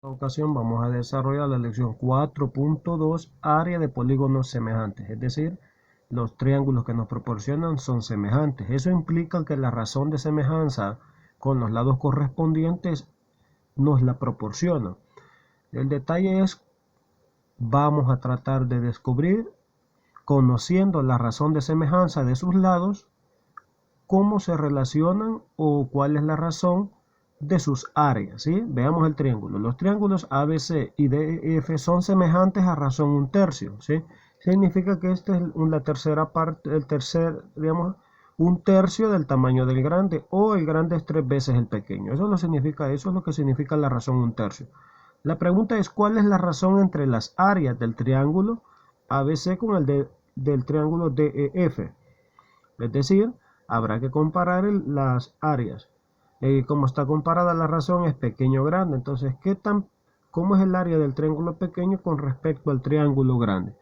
esta ocasión vamos a desarrollar la lección 4.2, área de polígonos semejantes, es decir, los triángulos que nos proporcionan son semejantes. Eso implica que la razón de semejanza con los lados correspondientes nos la proporciona. El detalle es, vamos a tratar de descubrir, conociendo la razón de semejanza de sus lados, cómo se relacionan o cuál es la razón de sus áreas, ¿sí? Veamos el triángulo. Los triángulos ABC y DEF son semejantes a razón 1/3, ¿sí? Significa que esta es la tercera parte, digamos, 1/3 del tamaño del grande, o el grande es 3 veces el pequeño. Eso es lo que significa la razón 1/3. La pregunta es, ¿cuál es la razón entre las áreas del triángulo ABC con del triángulo DEF? Es decir, habrá que comparar las áreas. Como está comparada, la razón es pequeño grande. Entonces, ¿cómo es el área del triángulo pequeño con respecto al triángulo grande?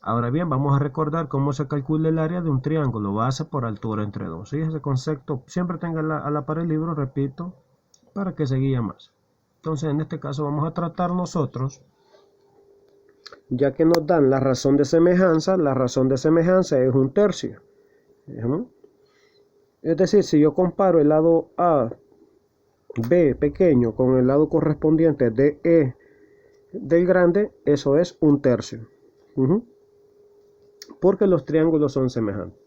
Ahora bien, vamos a recordar cómo se calcula el área de un triángulo, base por altura entre dos. ¿Sí? Ese concepto siempre tenga a la par el libro, repito, para que se guíe más. Entonces, en este caso vamos a tratar nosotros, ya que nos dan la razón de semejanza es 1/3. Es decir, si yo comparo el lado A, B pequeño con el lado correspondiente de E del grande, eso es 1/3. Porque los triángulos son semejantes.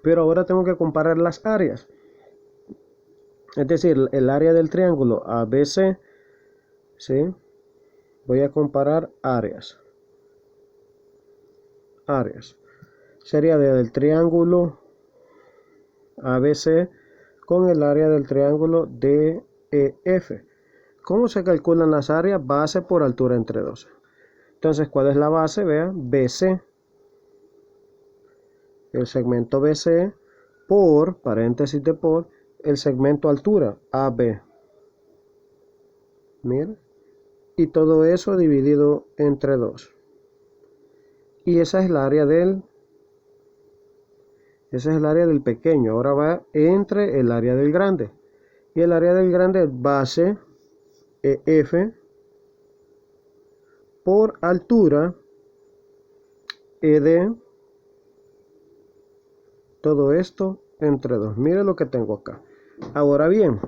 Pero ahora tengo que comparar las áreas. Es decir, el área del triángulo ABC, ¿sí? Voy a comparar áreas. Sería del triángulo ABC con el área del triángulo DEF. ¿Cómo se calculan las áreas? Base por altura entre dos. Entonces, ¿cuál es la base? Vean, BC. El segmento BC por, paréntesis de por, el segmento altura AB. Miren. Y todo eso dividido entre 2. Y esa es el área del pequeño. Ahora va entre el área del grande. Y el área del grande es base EF por altura ED. Todo esto entre 2. Mire lo que tengo acá. Ahora bien,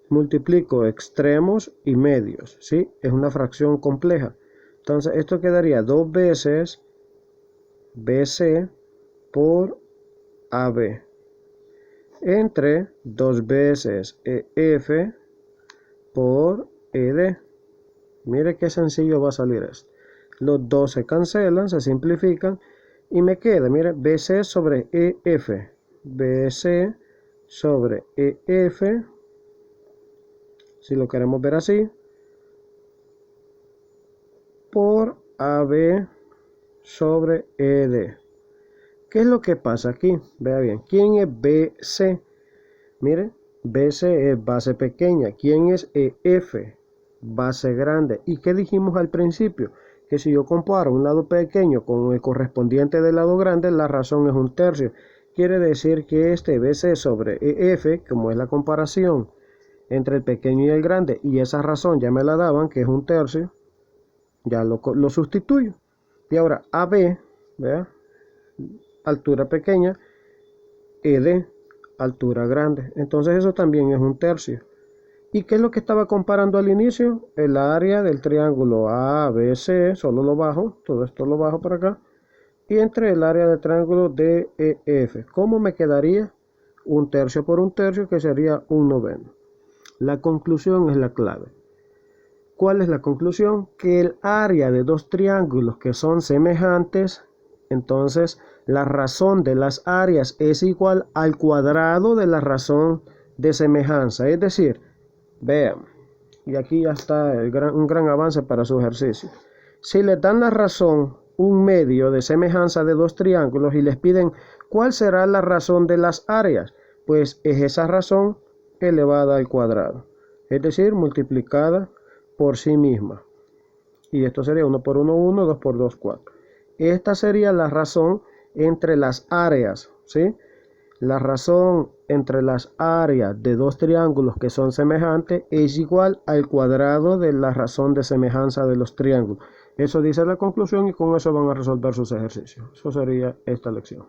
multiplico extremos y medios, ¿sí? Es una fracción compleja. Entonces esto quedaría 2 veces BC por AB entre 2 veces EF por ED. Mire qué sencillo va a salir esto. Los dos se cancelan, se simplifican y me queda, mire, BC sobre EF. BC sobre EF, si lo queremos ver así, por AB sobre ED. ¿Qué es lo que pasa aquí? Vea bien, ¿quién es BC? Mire, BC es base pequeña. ¿Quién es EF? Base grande. ¿Y qué dijimos al principio? Que si yo comparo un lado pequeño con el correspondiente del lado grande, la razón es 1/3. Quiere decir que este BC sobre EF, como es la comparación entre el pequeño y el grande, y esa razón ya me la daban, que es 1/3, ya lo sustituyo. Y ahora AB, ¿vea? Altura pequeña, ED, altura grande. Entonces eso también es 1/3. ¿Y qué es lo que estaba comparando al inicio? El área del triángulo ABC, solo lo bajo, todo esto lo bajo por acá, y entre el área del triángulo DEF. ¿Cómo me quedaría? 1/3 por 1/3, que sería 1/9. La conclusión es la clave. ¿Cuál es la conclusión? Que el área de dos triángulos que son semejantes, entonces la razón de las áreas es igual al cuadrado de la razón de semejanza. Es decir, vean, y aquí ya está un gran avance para su ejercicio. Si les dan la razón, un medio de semejanza de dos triángulos, y les piden cuál será la razón de las áreas, pues es esa razón elevada al cuadrado, es decir, multiplicada por sí misma. Y esto sería 1 por 1, 1, 2 por 2, 4. Esta sería la razón entre las áreas, ¿sí? La razón entre las áreas de dos triángulos que son semejantes es igual al cuadrado de la razón de semejanza de los triángulos. Eso dice la conclusión y con eso van a resolver sus ejercicios. Eso sería esta lección.